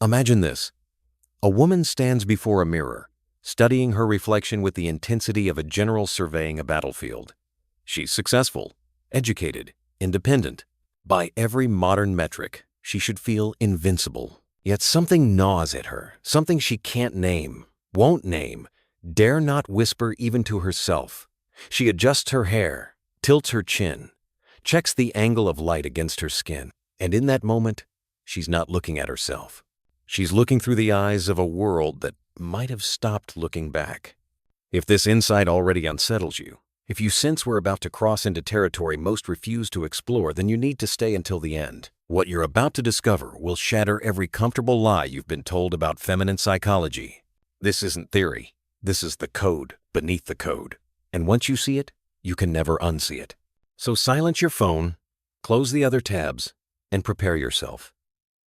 Imagine this. A woman stands before a mirror, studying her reflection with the intensity of a general surveying a battlefield. She's successful, educated, independent. By every modern metric, she should feel invincible. Yet something gnaws at her, something she can't name, won't name, dare not whisper even to herself. She adjusts her hair, tilts her chin, checks the angle of light against her skin, and in that moment, she's not looking at herself. She's looking through the eyes of a world that might have stopped looking back. If this insight already unsettles you, if you sense we're about to cross into territory most refuse to explore, then you need to stay until the end. What you're about to discover will shatter every comfortable lie you've been told about feminine psychology. This isn't theory. This is the code beneath the code. And once you see it, you can never unsee it. So silence your phone, close the other tabs, and prepare yourself.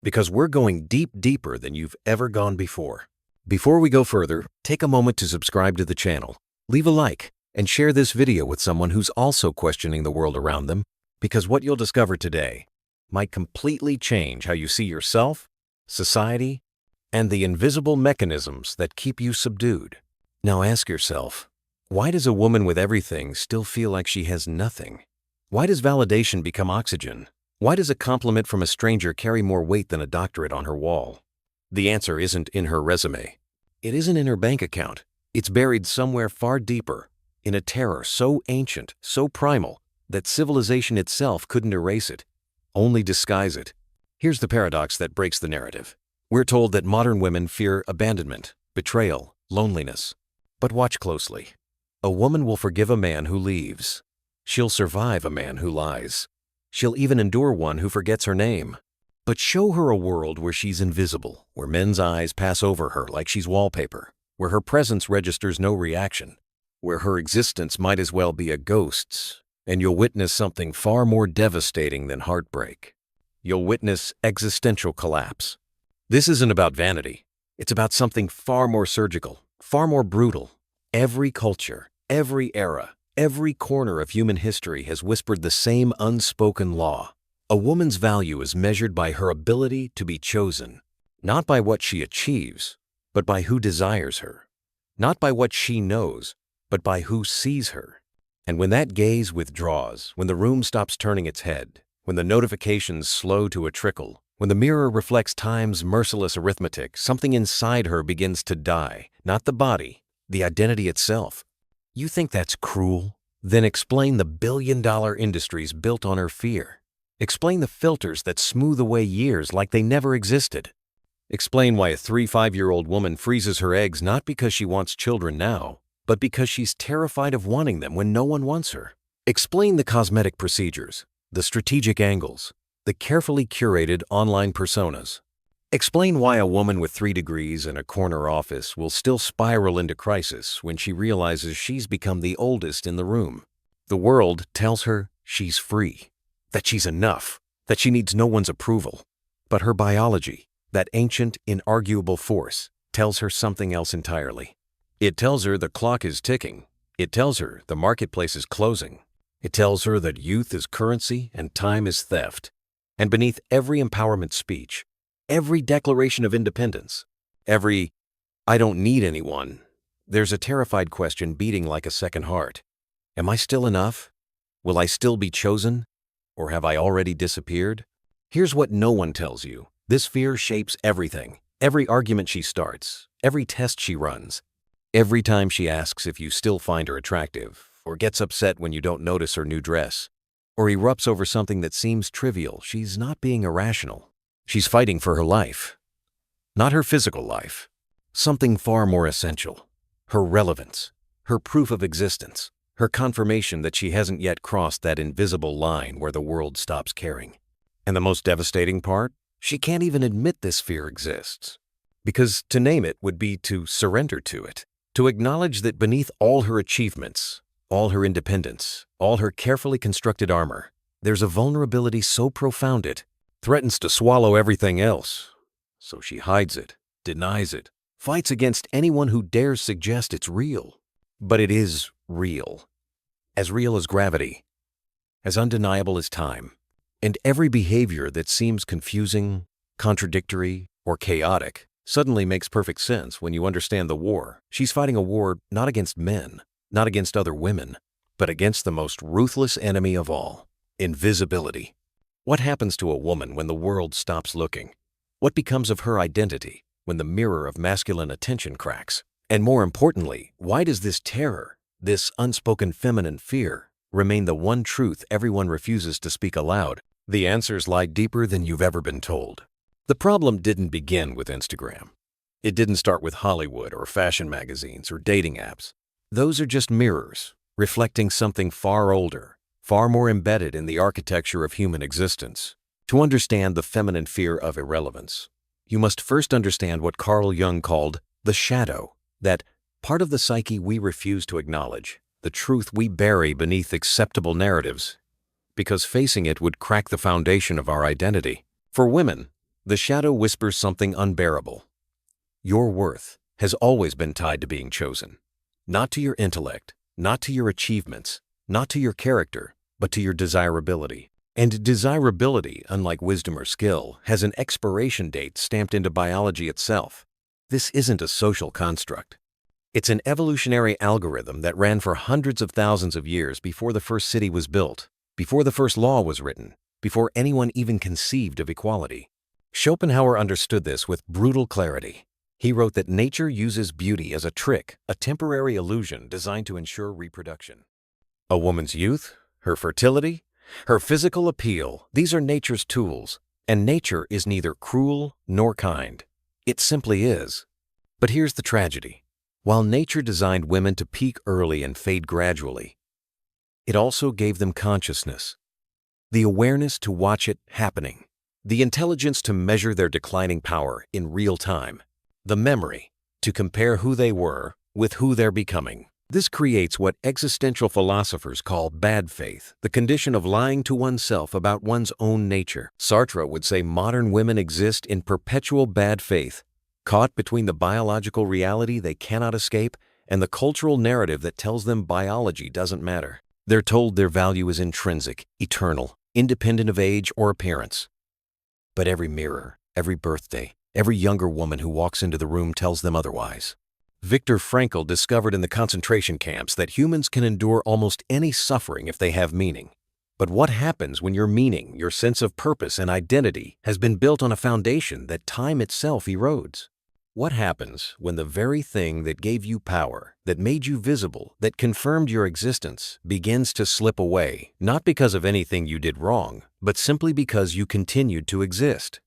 Because we're going deeper than you've ever gone before. Before we go further, take a moment to subscribe to the channel, leave a like, and share this video with someone who's also questioning the world around them, because what you'll discover today might completely change how you see yourself, society, and the invisible mechanisms that keep you subdued. Now ask yourself, why does a woman with everything still feel like she has nothing? Why does validation become oxygen? Why does a compliment from a stranger carry more weight than a doctorate on her wall? The answer isn't in her resume. It isn't in her bank account. It's buried somewhere far deeper, in a terror so ancient, so primal, that civilization itself couldn't erase it, only disguise it. Here's the paradox that breaks the narrative. We're told that modern women fear abandonment, betrayal, loneliness. But watch closely. A woman will forgive a man who leaves. She'll survive a man who lies. She'll even endure one who forgets her name. But show her a world where she's invisible, where men's eyes pass over her like she's wallpaper, where her presence registers no reaction, where her existence might as well be a ghost's, and you'll witness something far more devastating than heartbreak. You'll witness existential collapse. This isn't about vanity. It's about something far more surgical, far more brutal. Every culture, every era, every corner of human history has whispered the same unspoken law. A woman's value is measured by her ability to be chosen, not by what she achieves, but by who desires her, not by what she knows, but by who sees her. And when that gaze withdraws, when the room stops turning its head, when the notifications slow to a trickle, when the mirror reflects time's merciless arithmetic, something inside her begins to die, not the body, the identity itself. You think that's cruel? Then explain the billion-dollar industries built on her fear. Explain the filters that smooth away years like they never existed. Explain why a 3-5-year-old woman freezes her eggs not because she wants children now, but because she's terrified of wanting them when no one wants her. Explain the cosmetic procedures, the strategic angles, the carefully curated online personas. Explain why a woman with 3 degrees and a corner office will still spiral into crisis when she realizes she's become the oldest in the room. The world tells her she's free, that she's enough, that she needs no one's approval. But her biology, that ancient, inarguable force, tells her something else entirely. It tells her the clock is ticking. It tells her the marketplace is closing. It tells her that youth is currency and time is theft. And beneath every empowerment speech, every declaration of independence, every "I don't need anyone," there's a terrified question beating like a second heart. Am I still enough? Will I still be chosen? Or have I already disappeared? Here's what no one tells you. This fear shapes everything. Every argument she starts, every test she runs, every time she asks if you still find her attractive, or gets upset when you don't notice her new dress, or erupts over something that seems trivial. She's not being irrational. She's fighting for her life. Not her physical life. Something far more essential. Her relevance. Her proof of existence. Her confirmation that she hasn't yet crossed that invisible line where the world stops caring. And the most devastating part? She can't even admit this fear exists. Because to name it would be to surrender to it. To acknowledge that beneath all her achievements, all her independence, all her carefully constructed armor, there's a vulnerability so profound it threatens to swallow everything else. So she hides it, denies it, fights against anyone who dares suggest it's real. But it is real. As real as gravity, as undeniable as time. And every behavior that seems confusing, contradictory, or chaotic suddenly makes perfect sense when you understand the war. She's fighting a war not against men, not against other women, but against the most ruthless enemy of all, invisibility. What happens to a woman when the world stops looking? What becomes of her identity when the mirror of masculine attention cracks? And more importantly, why does this terror, this unspoken feminine fear, remain the one truth everyone refuses to speak aloud? The answers lie deeper than you've ever been told. The problem didn't begin with Instagram. It didn't start with Hollywood or fashion magazines or dating apps. Those are just mirrors, reflecting something far older, far more embedded in the architecture of human existence. To understand the feminine fear of irrelevance, you must first understand what Carl Jung called the shadow, that part of the psyche we refuse to acknowledge, the truth we bury beneath acceptable narratives, because facing it would crack the foundation of our identity. For women, the shadow whispers something unbearable. Your worth has always been tied to being chosen, not to your intellect, not to your achievements, not to your character, but to your desirability. And desirability, unlike wisdom or skill, has an expiration date stamped into biology itself. This isn't a social construct. It's an evolutionary algorithm that ran for hundreds of thousands of years before the first city was built, before the first law was written, before anyone even conceived of equality. Schopenhauer understood this with brutal clarity. He wrote that nature uses beauty as a trick, a temporary illusion designed to ensure reproduction. A woman's youth, her fertility, her physical appeal, these are nature's tools, and nature is neither cruel nor kind. It simply is. But here's the tragedy. While nature designed women to peak early and fade gradually, it also gave them consciousness, the awareness to watch it happening, the intelligence to measure their declining power in real time, the memory to compare who they were with who they're becoming. This creates what existential philosophers call bad faith, the condition of lying to oneself about one's own nature. Sartre would say modern women exist in perpetual bad faith, caught between the biological reality they cannot escape and the cultural narrative that tells them biology doesn't matter. They're told their value is intrinsic, eternal, independent of age or appearance. But every mirror, every birthday, every younger woman who walks into the room tells them otherwise. Viktor Frankl discovered in the concentration camps that humans can endure almost any suffering if they have meaning. But what happens when your meaning, your sense of purpose and identity has been built on a foundation that time itself erodes? What happens when the very thing that gave you power, that made you visible, that confirmed your existence, begins to slip away, not because of anything you did wrong, but simply because you continued to exist?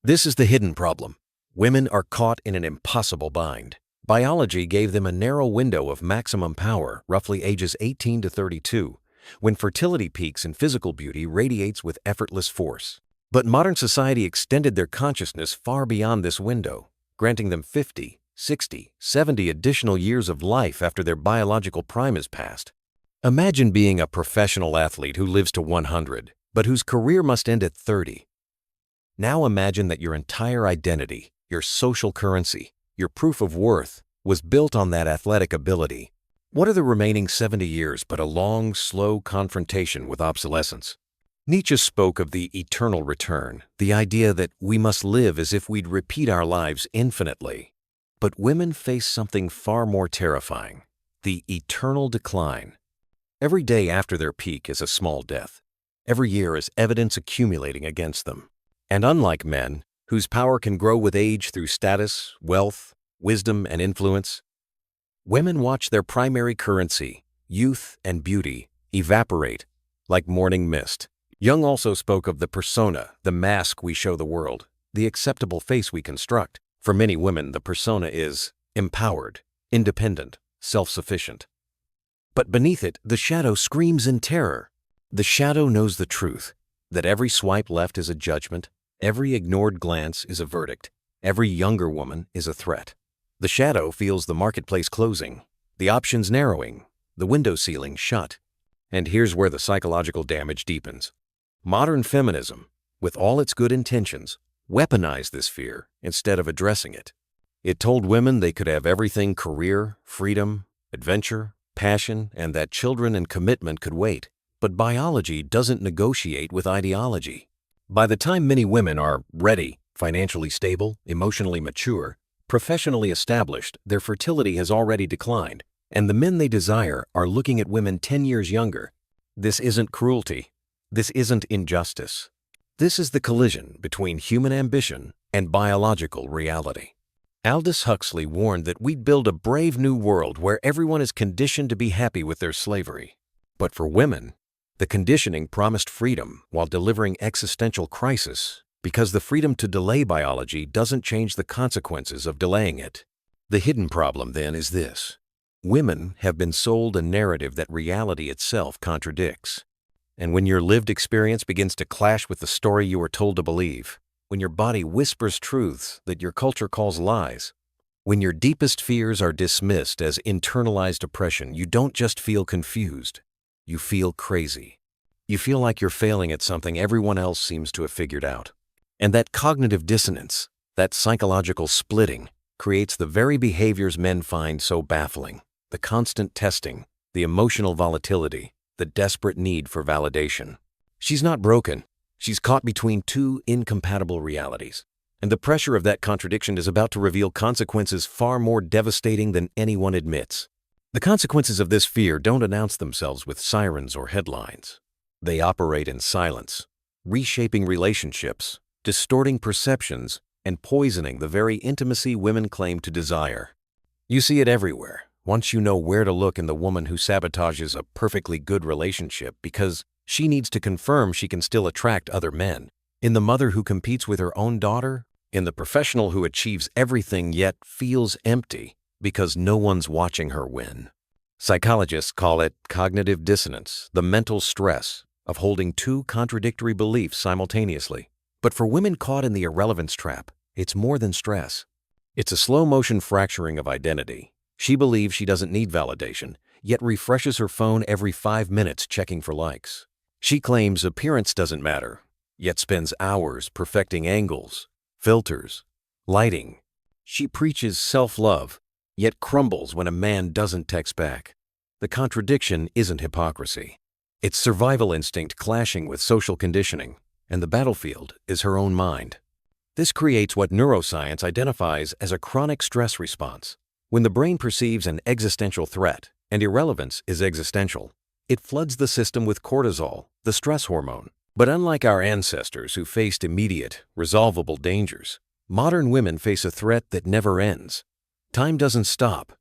This is the hidden problem. Women are caught in an impossible bind. Biology gave them a narrow window of maximum power, roughly ages 18 to 32, when fertility peaks and physical beauty radiates with effortless force. But modern society extended their consciousness far beyond this window, granting them 50, 60, 70 additional years of life after their biological prime is passed. Imagine being a professional athlete who lives to 100, but whose career must end at 30. Now imagine that your entire identity, your social currency, your proof of worth, was built on that athletic ability. What are the remaining 70 years but a long, slow confrontation with obsolescence? Nietzsche spoke of the eternal return, the idea that we must live as if we'd repeat our lives infinitely. But women face something far more terrifying, the eternal decline. Every day after their peak is a small death. Every year is evidence accumulating against them. And unlike men, whose power can grow with age through status, wealth, wisdom, and influence, women watch their primary currency, youth and beauty, evaporate like morning mist. Jung also spoke of the persona, the mask we show the world, the acceptable face we construct. For many women, the persona is empowered, independent, self-sufficient. But beneath it, the shadow screams in terror. The shadow knows the truth, that every swipe left is a judgment, every ignored glance is a verdict, every younger woman is a threat. The shadow feels the marketplace closing, the options narrowing, the window ceiling shut. And here's where the psychological damage deepens. Modern feminism, with all its good intentions, weaponized this fear instead of addressing it. It told women they could have everything: career, freedom, adventure, passion, and that children and commitment could wait. But biology doesn't negotiate with ideology. By the time many women are ready, Financially stable, emotionally mature, professionally established, their fertility has already declined, and the men they desire are looking at women 10 years younger. This isn't cruelty. This isn't injustice. This is the collision between human ambition and biological reality. Aldous Huxley warned that we'd build a brave new world where everyone is conditioned to be happy with their slavery. But for women, the conditioning promised freedom while delivering existential crisis, because the freedom to delay biology doesn't change the consequences of delaying it. The hidden problem, then, is this. Women have been sold a narrative that reality itself contradicts. And when your lived experience begins to clash with the story you were told to believe, when your body whispers truths that your culture calls lies, when your deepest fears are dismissed as internalized oppression, you don't just feel confused. You feel crazy. You feel like you're failing at something everyone else seems to have figured out. And that cognitive dissonance, that psychological splitting, creates the very behaviors men find so baffling. The constant testing, the emotional volatility, the desperate need for validation. She's not broken. She's caught between two incompatible realities. And the pressure of that contradiction is about to reveal consequences far more devastating than anyone admits. The consequences of this fear don't announce themselves with sirens or headlines. They operate in silence, reshaping relationships, distorting perceptions, and poisoning the very intimacy women claim to desire. You see it everywhere. Once you know where to look in the woman who sabotages a perfectly good relationship because she needs to confirm she can still attract other men, in the mother who competes with her own daughter, in the professional who achieves everything yet feels empty because no one's watching her win. Psychologists call it cognitive dissonance, the mental stress of holding two contradictory beliefs simultaneously. But for women caught in the irrelevance trap, it's more than stress. It's a slow-motion fracturing of identity. She believes she doesn't need validation, yet refreshes her phone every 5 minutes checking for likes. She claims appearance doesn't matter, yet spends hours perfecting angles, filters, lighting. She preaches self-love, yet crumbles when a man doesn't text back. The contradiction isn't hypocrisy. It's survival instinct clashing with social conditioning, and the battlefield is her own mind. This creates what neuroscience identifies as a chronic stress response. When the brain perceives an existential threat, and irrelevance is existential, it floods the system with cortisol, the stress hormone. But unlike our ancestors who faced immediate, resolvable dangers, modern women face a threat that never ends. Time doesn't stop.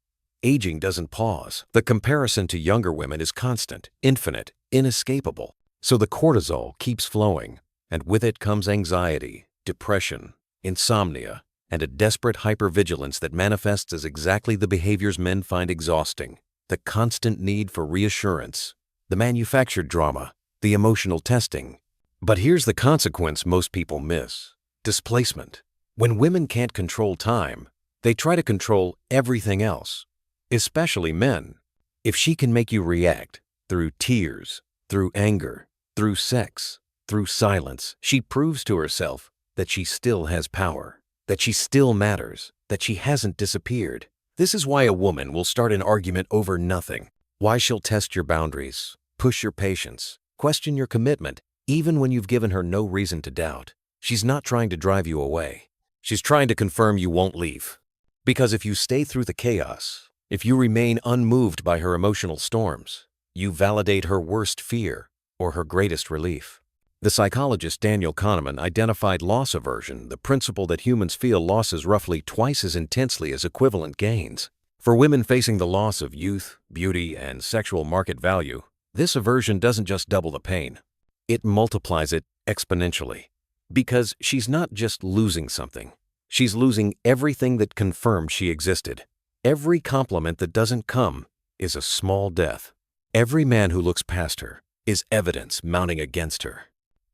Aging doesn't pause. The comparison to younger women is constant, infinite, inescapable. So the cortisol keeps flowing, and with it comes anxiety, depression, insomnia, and a desperate hypervigilance that manifests as exactly the behaviors men find exhausting. The constant need for reassurance, the manufactured drama, the emotional testing. But here's the consequence most people miss: displacement. When women can't control time, they try to control everything else, especially men. If she can make you react through tears, through anger, through sex, through silence, she proves to herself that she still has power, that she still matters, that she hasn't disappeared. This is why a woman will start an argument over nothing. Why she'll test your boundaries, push your patience, question your commitment, even when you've given her no reason to doubt. She's not trying to drive you away. She's trying to confirm you won't leave. Because if you stay through the chaos, if you remain unmoved by her emotional storms, you validate her worst fear or her greatest relief. The psychologist Daniel Kahneman identified loss aversion, the principle that humans feel losses roughly twice as intensely as equivalent gains. For women facing the loss of youth, beauty, and sexual market value, this aversion doesn't just double the pain. It multiplies it exponentially. Because she's not just losing something. She's losing everything that confirmed she existed. Every compliment that doesn't come is a small death. Every man who looks past her is evidence mounting against her.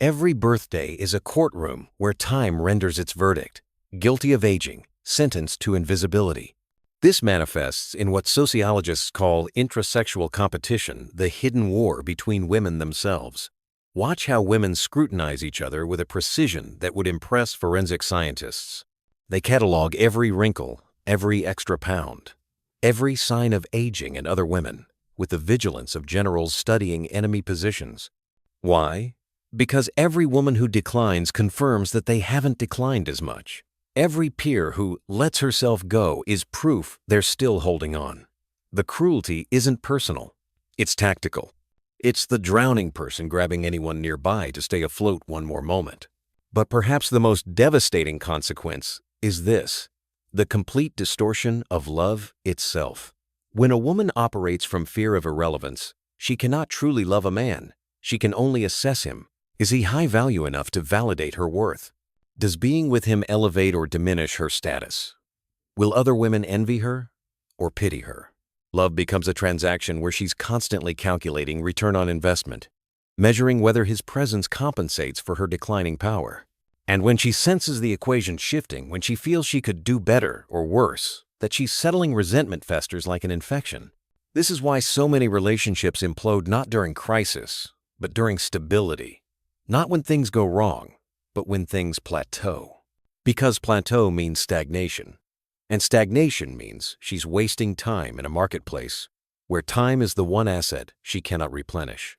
Every birthday is a courtroom where time renders its verdict. Guilty of aging, sentenced to invisibility. This manifests in what sociologists call intrasexual competition, the hidden war between women themselves. Watch how women scrutinize each other with a precision that would impress forensic scientists. They catalog every wrinkle, every extra pound, every sign of aging in other women, with the vigilance of generals studying enemy positions. Why? Because every woman who declines confirms that they haven't declined as much. Every peer who lets herself go is proof they're still holding on. The cruelty isn't personal. It's tactical. It's the drowning person grabbing anyone nearby to stay afloat one more moment. But perhaps the most devastating consequence is this: the complete distortion of love itself. When a woman operates from fear of irrelevance, she cannot truly love a man. She can only assess him. Is he high value enough to validate her worth? Does being with him elevate or diminish her status? Will other women envy her or pity her? Love becomes a transaction where she's constantly calculating return on investment, measuring whether his presence compensates for her declining power. And when she senses the equation shifting, when she feels she could do better or worse, that she's settling, resentment festers like an infection. This is why so many relationships implode not during crisis, but during stability. Not when things go wrong, but when things plateau. Because plateau means stagnation. And stagnation means she's wasting time in a marketplace where time is the one asset she cannot replenish.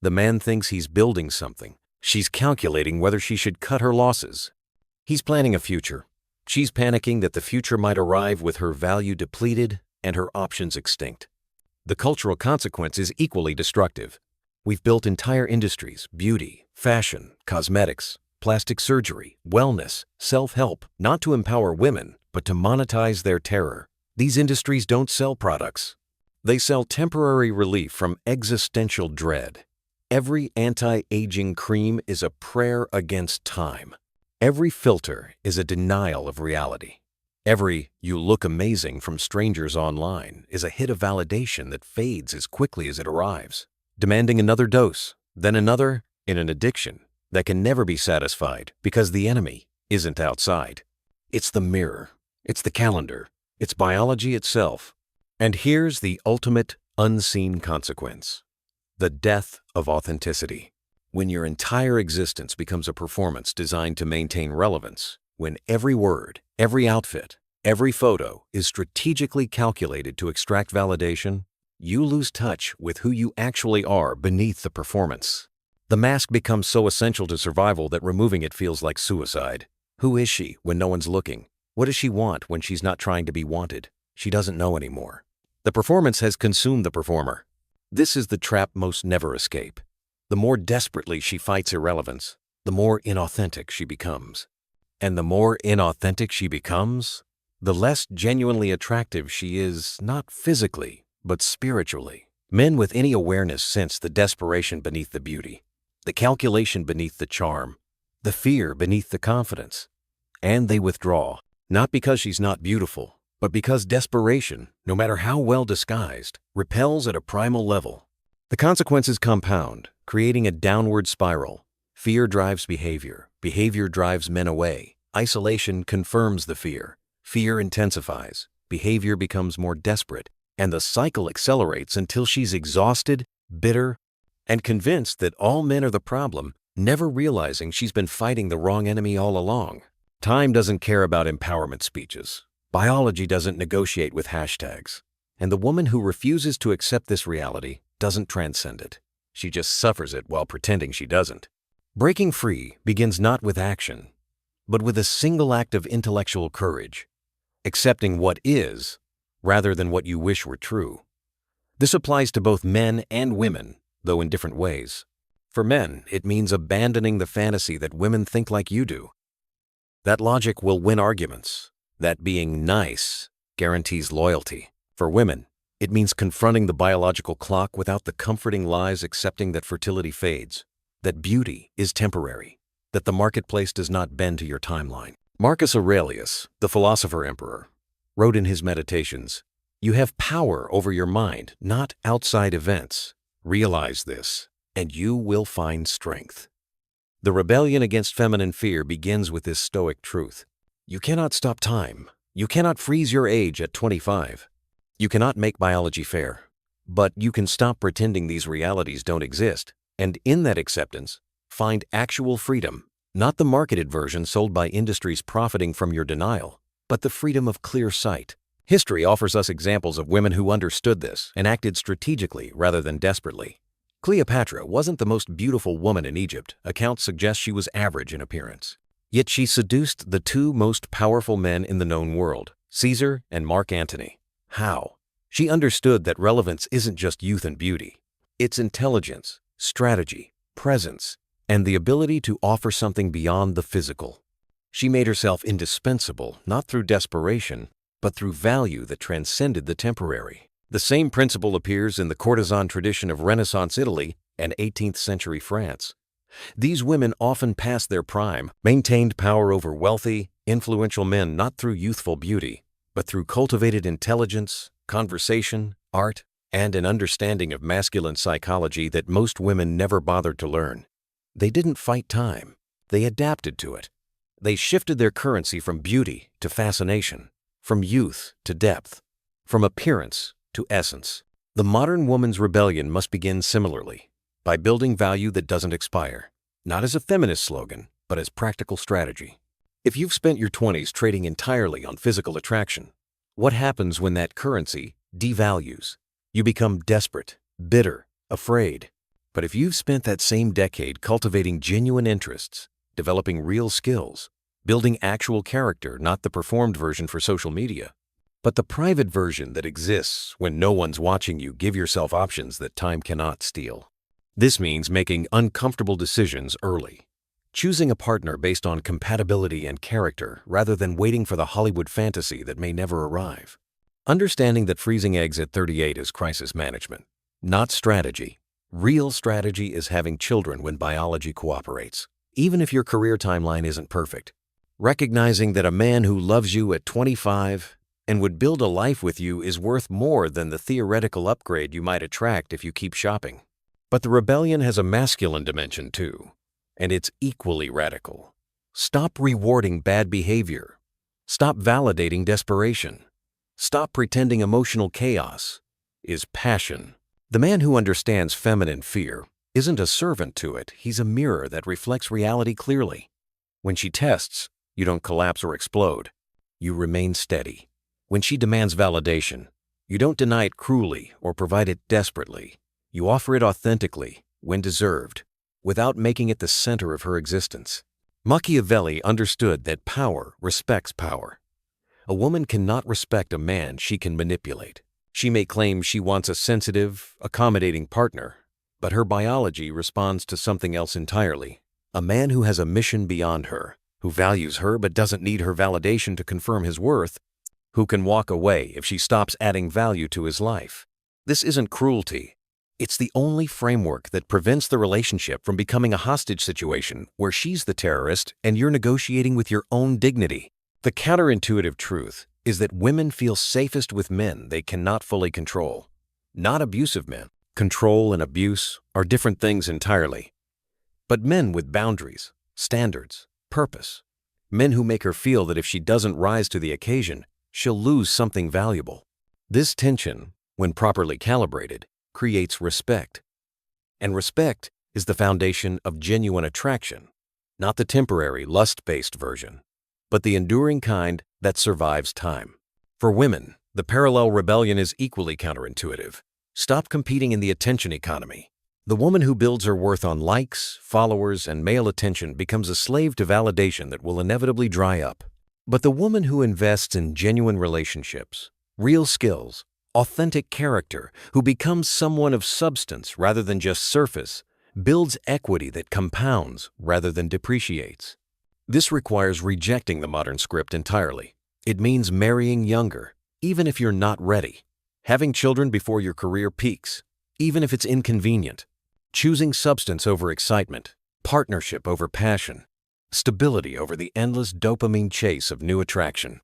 The man thinks he's building something. She's calculating whether she should cut her losses. He's planning a future. She's panicking that the future might arrive with her value depleted and her options extinct. The cultural consequence is equally destructive. We've built entire industries: beauty, fashion, cosmetics, plastic surgery, wellness, self-help, not to empower women, but to monetize their terror. These industries don't sell products. They sell temporary relief from existential dread. Every anti-aging cream is a prayer against time. Every filter is a denial of reality. Every "you look amazing" from strangers online is a hit of validation that fades as quickly as it arrives, demanding another dose, then another, in an addiction that can never be satisfied because the enemy isn't outside. It's the mirror. It's the calendar. It's biology itself. And here's the ultimate unseen consequence: the death of authenticity. When your entire existence becomes a performance designed to maintain relevance, when every word, every outfit, every photo is strategically calculated to extract validation, you lose touch with who you actually are beneath the performance. The mask becomes so essential to survival that removing it feels like suicide. Who is she when no one's looking? What does she want when she's not trying to be wanted? She doesn't know anymore. The performance has consumed the performer. This is the trap most never escape. The more desperately she fights irrelevance, the more inauthentic she becomes. And the more inauthentic she becomes, the less genuinely attractive she is, not physically, but spiritually. Men with any awareness sense the desperation beneath the beauty, the calculation beneath the charm, the fear beneath the confidence. And they withdraw, not because she's not beautiful, but because desperation, no matter how well disguised, repels at a primal level. The consequences compound, creating a downward spiral. Fear drives behavior. Behavior drives men away. Isolation confirms the fear. Fear intensifies. Behavior becomes more desperate. And the cycle accelerates until she's exhausted, bitter, and convinced that all men are the problem, never realizing she's been fighting the wrong enemy all along. Time doesn't care about empowerment speeches. Biology doesn't negotiate with hashtags. And the woman who refuses to accept this reality doesn't transcend it. She just suffers it while pretending she doesn't. Breaking free begins not with action, but with a single act of intellectual courage, accepting what is rather than what you wish were true. This applies to both men and women, though in different ways. For men, it means abandoning the fantasy that women think like you do. That logic will win arguments. That being nice guarantees loyalty. For women, it means confronting the biological clock without the comforting lies, accepting that fertility fades, that beauty is temporary, that the marketplace does not bend to your timeline. Marcus Aurelius, the philosopher emperor, wrote in his Meditations, "You have power over your mind, not outside events. Realize this, and you will find strength." The rebellion against feminine fear begins with this stoic truth. You cannot stop time. You cannot freeze your age at 25. You cannot make biology fair. But you can stop pretending these realities don't exist, and in that acceptance, find actual freedom, not the marketed version sold by industries profiting from your denial, but the freedom of clear sight. History offers us examples of women who understood this and acted strategically rather than desperately. Cleopatra wasn't the most beautiful woman in Egypt. Accounts suggest she was average in appearance. Yet she seduced the two most powerful men in the known world, Caesar and Mark Antony. How? She understood that relevance isn't just youth and beauty. It's intelligence, strategy, presence, and the ability to offer something beyond the physical. She made herself indispensable, not through desperation, but through value that transcended the temporary. The same principle appears in the courtesan tradition of Renaissance Italy and 18th century France. These women often past their prime, maintained power over wealthy, influential men not through youthful beauty, but through cultivated intelligence, conversation, art, and an understanding of masculine psychology that most women never bothered to learn. They didn't fight time. They adapted to it. They shifted their currency from beauty to fascination, from youth to depth, from appearance to essence. The modern woman's rebellion must begin similarly, by building value that doesn't expire, not as a feminist slogan, but as practical strategy. If you've spent your 20s trading entirely on physical attraction, what happens when that currency devalues? You become desperate, bitter, afraid. But if you've spent that same decade cultivating genuine interests, developing real skills, building actual character, not the performed version for social media, but the private version that exists when no one's watching you, give yourself options that time cannot steal. This means making uncomfortable decisions early, choosing a partner based on compatibility and character rather than waiting for the Hollywood fantasy that may never arrive. Understanding that freezing eggs at 38 is crisis management, not strategy. Real strategy is having children when biology cooperates, even if your career timeline isn't perfect. Recognizing that a man who loves you at 25 and would build a life with you is worth more than the theoretical upgrade you might attract if you keep shopping. But the rebellion has a masculine dimension too, and it's equally radical. Stop rewarding bad behavior. Stop validating desperation. Stop pretending emotional chaos is passion. The man who understands feminine fear isn't a servant to it, he's a mirror that reflects reality clearly. When she tests, you don't collapse or explode. You remain steady. When she demands validation, you don't deny it cruelly or provide it desperately. You offer it authentically, when deserved, without making it the center of her existence. Machiavelli understood that power respects power. A woman cannot respect a man she can manipulate. She may claim she wants a sensitive, accommodating partner, but her biology responds to something else entirely. A man who has a mission beyond her, who values her but doesn't need her validation to confirm his worth, who can walk away if she stops adding value to his life. This isn't cruelty. It's the only framework that prevents the relationship from becoming a hostage situation where she's the terrorist and you're negotiating with your own dignity. The counterintuitive truth is that women feel safest with men they cannot fully control, not abusive men. Control and abuse are different things entirely. But men with boundaries, standards, purpose. Men who make her feel that if she doesn't rise to the occasion, she'll lose something valuable. This tension, when properly calibrated, creates respect. And respect is the foundation of genuine attraction, not the temporary lust-based version, but the enduring kind that survives time. For women, the parallel rebellion is equally counterintuitive. Stop competing in the attention economy. The woman who builds her worth on likes, followers, and male attention becomes a slave to validation that will inevitably dry up. But the woman who invests in genuine relationships, real skills, authentic character, who becomes someone of substance rather than just surface, builds equity that compounds rather than depreciates. This requires rejecting the modern script entirely. It means marrying younger, even if you're not ready. Having children before your career peaks, even if it's inconvenient. Choosing substance over excitement, partnership over passion, stability over the endless dopamine chase of new attraction.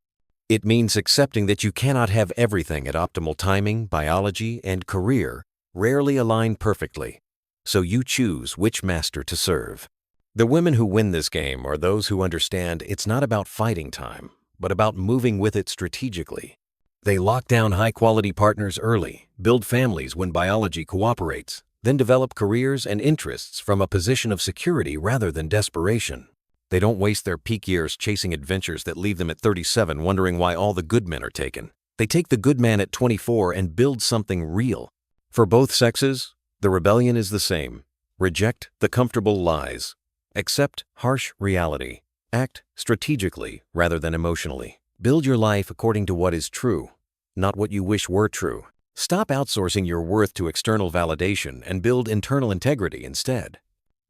It means accepting that you cannot have everything at optimal timing. Biology and career rarely align perfectly, so you choose which master to serve. The women who win this game are those who understand it's not about fighting time, but about moving with it strategically. They lock down high-quality partners early, build families when biology cooperates, then develop careers and interests from a position of security rather than desperation. They don't waste their peak years chasing adventures that leave them at 37 wondering why all the good men are taken. They take the good man at 24 and build something real. For both sexes, The rebellion is the same. Reject the comfortable lies. Accept harsh reality. Act strategically rather than emotionally. Build your life according to what is true, not what you wish were true. Stop outsourcing your worth to external validation and build internal integrity instead.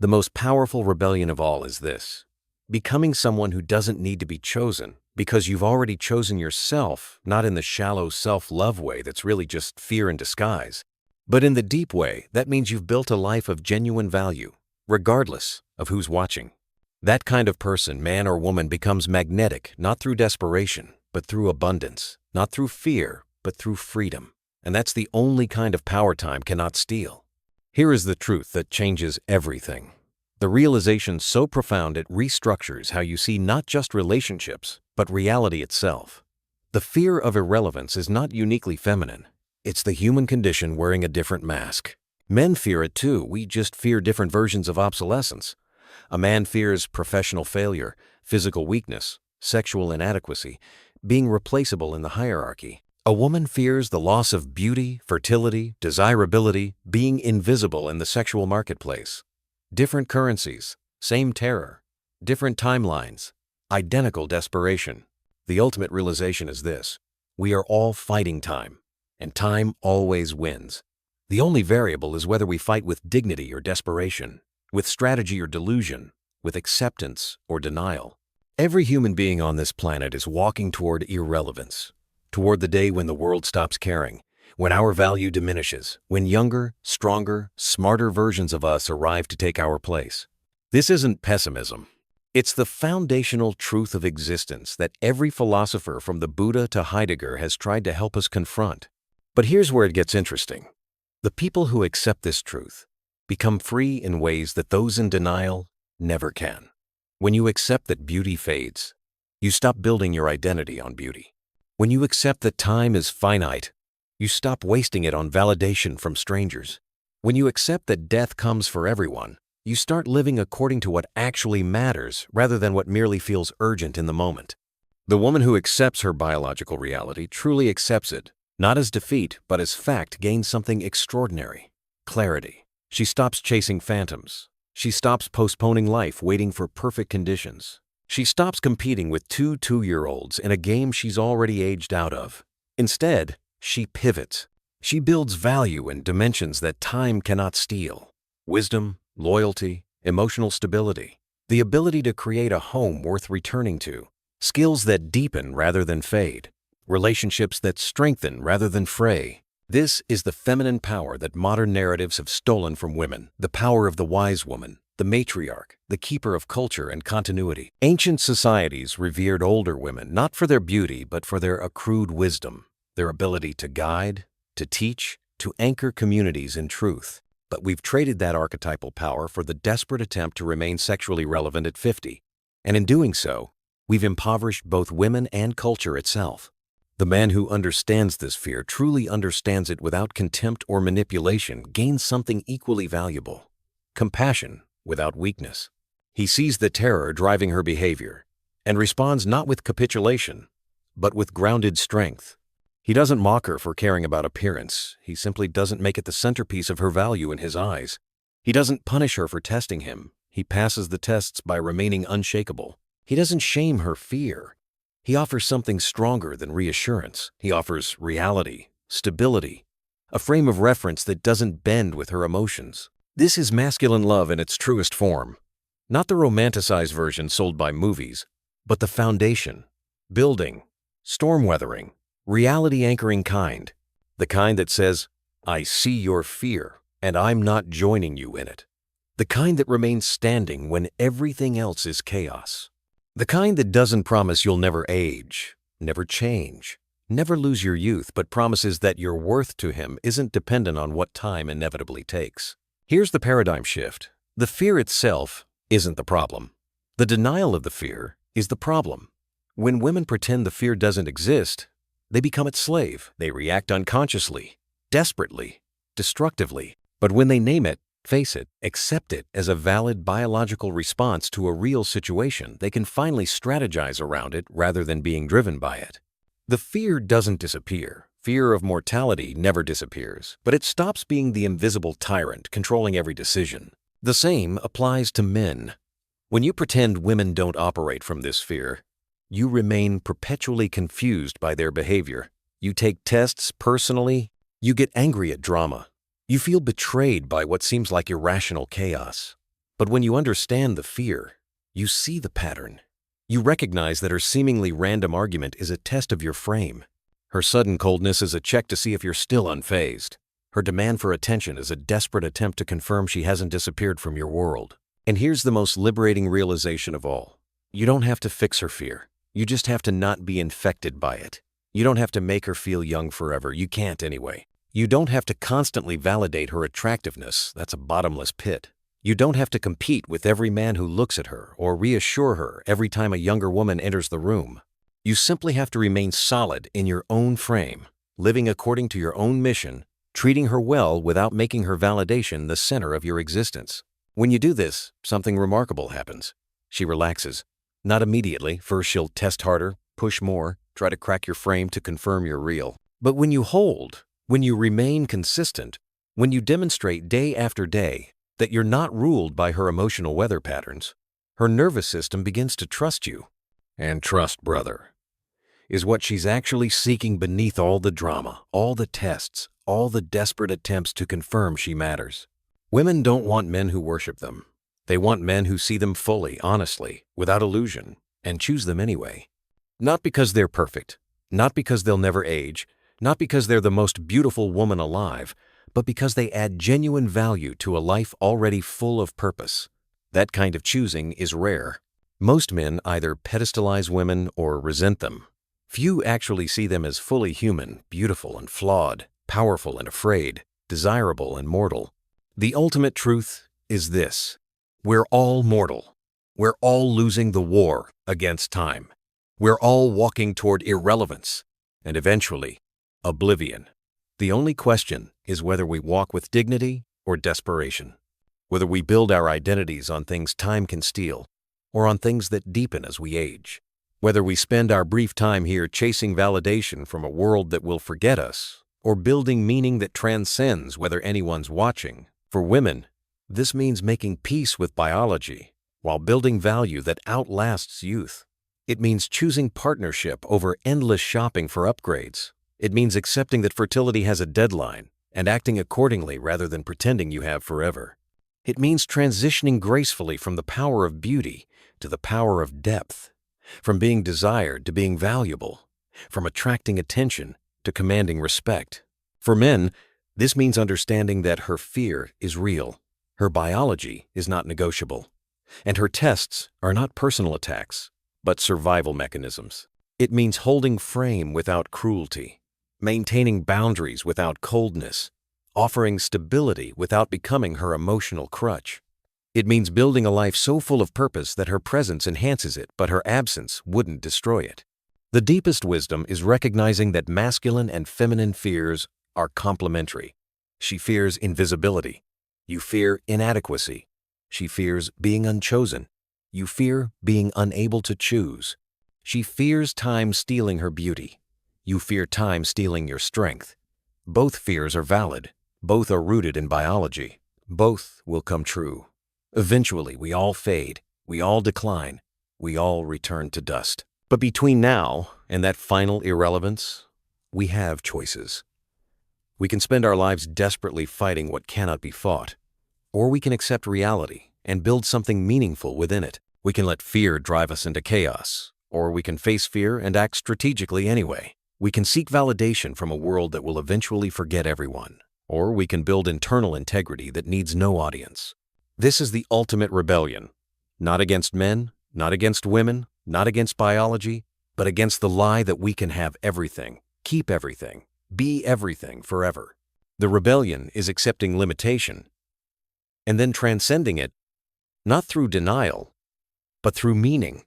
The most powerful rebellion of all is this: becoming someone who doesn't need to be chosen because you've already chosen yourself, not in the shallow self-love way that's really just fear in disguise, but in the deep way that means you've built a life of genuine value, regardless of who's watching. That kind of person, man or woman, becomes magnetic not through desperation, but through abundance, not through fear, but through freedom. And that's the only kind of power time cannot steal. Here is the truth that changes everything. The realization so profound it restructures how you see not just relationships, but reality itself. The fear of irrelevance is not uniquely feminine. It's the human condition wearing a different mask. Men fear it too, we just fear different versions of obsolescence. A man fears professional failure, physical weakness, sexual inadequacy, being replaceable in the hierarchy. A woman fears the loss of beauty, fertility, desirability, being invisible in the sexual marketplace. Different currencies, same terror. Different timelines, identical desperation. The ultimate realization is this: we are all fighting time, and time always wins. The only variable is whether we fight with dignity or desperation, with strategy or delusion, with acceptance or denial. Every human being on this planet is walking toward irrelevance, toward the day when the world stops caring, when our value diminishes, when younger, stronger, smarter versions of us arrive to take our place. This isn't pessimism. It's the foundational truth of existence that every philosopher from the Buddha to Heidegger has tried to help us confront. But here's where it gets interesting. The people who accept this truth become free in ways that those in denial never can. When you accept that beauty fades, you stop building your identity on beauty. When you accept that time is finite, you stop wasting it on validation from strangers. When you accept that death comes for everyone, you start living according to what actually matters rather than what merely feels urgent in the moment. The woman who accepts her biological reality truly accepts it, not as defeat, but as fact, gains something extraordinary: clarity. She stops chasing phantoms. She stops postponing life, waiting for perfect conditions. She stops competing with two 2-year-olds in a game she's already aged out of. Instead, she pivots. She builds value in dimensions that time cannot steal: wisdom, loyalty, emotional stability, the ability to create a home worth returning to, skills that deepen rather than fade, relationships that strengthen rather than fray. This is the feminine power that modern narratives have stolen from women, the power of the wise woman, the matriarch, the keeper of culture and continuity. Ancient societies revered older women not for their beauty but for their accrued wisdom, their ability to guide, to teach, to anchor communities in truth. But we've traded that archetypal power for the desperate attempt to remain sexually relevant at 50. And in doing so, we've impoverished both women and culture itself. The man who understands this fear, truly understands it without contempt or manipulation, gains something equally valuable: compassion without weakness. He sees the terror driving her behavior and responds not with capitulation, but with grounded strength. He doesn't mock her for caring about appearance. He simply doesn't make it the centerpiece of her value in his eyes. He doesn't punish her for testing him. He passes the tests by remaining unshakable. He doesn't shame her fear. He offers something stronger than reassurance. He offers reality, stability, a frame of reference that doesn't bend with her emotions. This is masculine love in its truest form. Not the romanticized version sold by movies, but the foundation, building, storm weathering, reality anchoring kind. The kind that says, "I see your fear, and I'm not joining you in it." The kind that remains standing when everything else is chaos. The kind that doesn't promise you'll never age, never change, never lose your youth, but promises that your worth to him isn't dependent on what time inevitably takes. Here's the paradigm shift. The fear itself isn't the problem. The denial of the fear is the problem. When women pretend the fear doesn't exist, they become its slave. They react unconsciously, desperately, destructively. But when they name it, face it, accept it as a valid biological response to a real situation, they can finally strategize around it rather than being driven by it. The fear doesn't disappear. Fear of mortality never disappears, but it stops being the invisible tyrant controlling every decision. The same applies to men. When you pretend women don't operate from this fear, you remain perpetually confused by their behavior. You take tests personally. You get angry at drama. You feel betrayed by what seems like irrational chaos. But when you understand the fear, you see the pattern. You recognize that her seemingly random argument is a test of your frame. Her sudden coldness is a check to see if you're still unfazed. Her demand for attention is a desperate attempt to confirm she hasn't disappeared from your world. And here's the most liberating realization of all. You don't have to fix her fear. You just have to not be infected by it. You don't have to make her feel young forever. You can't anyway. You don't have to constantly validate her attractiveness. That's a bottomless pit. You don't have to compete with every man who looks at her or reassure her every time a younger woman enters the room. You simply have to remain solid in your own frame, living according to your own mission, treating her well without making her validation the center of your existence. When you do this, something remarkable happens. She relaxes. Not immediately. First, she'll test harder, push more, try to crack your frame to confirm you're real. But when you hold, when you remain consistent, when you demonstrate day after day that you're not ruled by her emotional weather patterns, her nervous system begins to trust you. And trust, brother, is what she's actually seeking beneath all the drama, all the tests, all the desperate attempts to confirm she matters. Women don't want men who worship them. They want men who see them fully, honestly, without illusion, and choose them anyway. Not because they're perfect, not because they'll never age, not because they're the most beautiful woman alive, but because they add genuine value to a life already full of purpose. That kind of choosing is rare. Most men either pedestalize women or resent them. Few actually see them as fully human, beautiful and flawed, powerful and afraid, desirable and mortal. The ultimate truth is this: we're all mortal. We're all losing the war against time. We're all walking toward irrelevance and eventually oblivion. The only question is whether we walk with dignity or desperation, whether we build our identities on things time can steal or on things that deepen as we age, whether we spend our brief time here chasing validation from a world that will forget us or building meaning that transcends whether anyone's watching. For women, this means making peace with biology while building value that outlasts youth. It means choosing partnership over endless shopping for upgrades. It means accepting that fertility has a deadline and acting accordingly rather than pretending you have forever. It means transitioning gracefully from the power of beauty to the power of depth, from being desired to being valuable, from attracting attention to commanding respect. For men, this means understanding that her fear is real, her biology is not negotiable, and her tests are not personal attacks, but survival mechanisms. It means holding frame without cruelty, maintaining boundaries without coldness, offering stability without becoming her emotional crutch. It means building a life so full of purpose that her presence enhances it, but her absence wouldn't destroy it. The deepest wisdom is recognizing that masculine and feminine fears are complementary. She fears invisibility. You fear inadequacy. She fears being unchosen. You fear being unable to choose. She fears time stealing her beauty. You fear time stealing your strength. Both fears are valid. Both are rooted in biology. Both will come true. Eventually, we all fade. We all decline. We all return to dust. But between now and that final irrelevance, we have choices. We can spend our lives desperately fighting what cannot be fought, or we can accept reality and build something meaningful within it. We can let fear drive us into chaos, or we can face fear and act strategically anyway. We can seek validation from a world that will eventually forget everyone, or we can build internal integrity that needs no audience. This is the ultimate rebellion, not against men, not against women, not against biology, but against the lie that we can have everything, keep everything, be everything forever. The rebellion is accepting limitation and then transcending it, not through denial, but through meaning,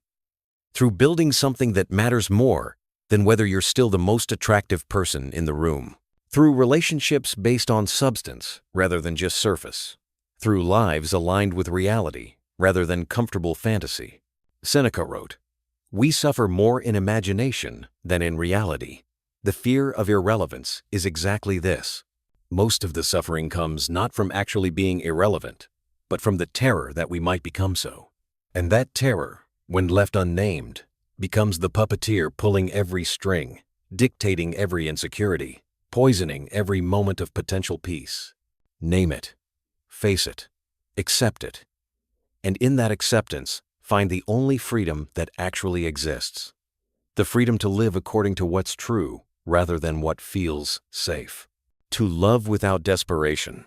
through building something that matters more than whether you're still the most attractive person in the room, through relationships based on substance rather than just surface, through lives aligned with reality rather than comfortable fantasy. Seneca wrote, "We suffer more in imagination than in reality." The fear of irrelevance is exactly this. Most of the suffering comes not from actually being irrelevant, but from the terror that we might become so. And that terror, when left unnamed, becomes the puppeteer pulling every string, dictating every insecurity, poisoning every moment of potential peace. Name it, face it, accept it, and in that acceptance, find the only freedom that actually exists. The freedom to live according to what's true rather than what feels safe. To love without desperation,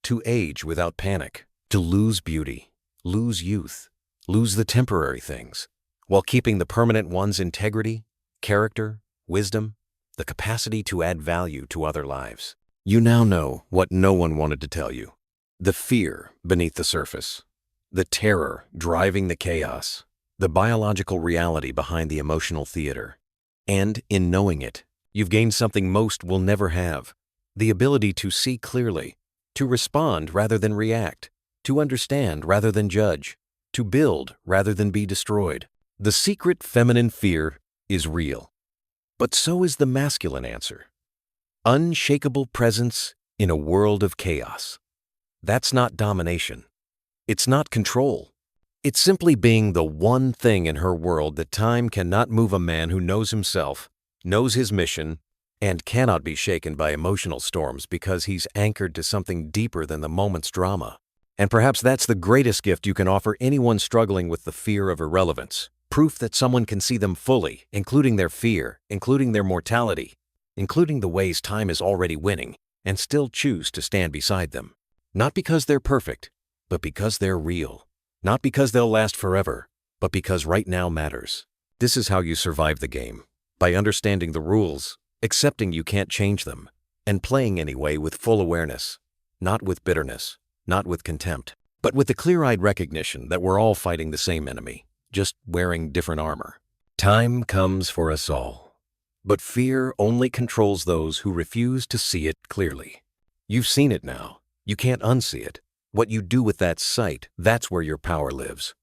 to age without panic, to lose beauty, lose youth, lose the temporary things, while keeping the permanent ones integrity, character, wisdom, the capacity to add value to other lives. You now know what no one wanted to tell you. The fear beneath the surface, the terror driving the chaos, the biological reality behind the emotional theater. And in knowing it, you've gained something most will never have, the ability to see clearly, to respond rather than react, to understand rather than judge, to build rather than be destroyed. The secret feminine fear is real, but so is the masculine answer. Unshakable presence in a world of chaos. That's not domination. It's not control. It's simply being the one thing in her world that time cannot move a man who knows himself, knows his mission, and cannot be shaken by emotional storms because he's anchored to something deeper than the moment's drama. And perhaps that's the greatest gift you can offer anyone struggling with the fear of irrelevance. Proof that someone can see them fully, including their fear, including their mortality, including the ways time is already winning, and still choose to stand beside them. Not because they're perfect, but because they're real. Not because they'll last forever, but because right now matters. This is how you survive the game. By understanding the rules, accepting you can't change them, and playing anyway with full awareness. Not with bitterness, not with contempt, but with the clear-eyed recognition that we're all fighting the same enemy, just wearing different armor. Time comes for us all, but fear only controls those who refuse to see it clearly. You've seen it now. You can't unsee it. What you do with that sight, that's where your power lives.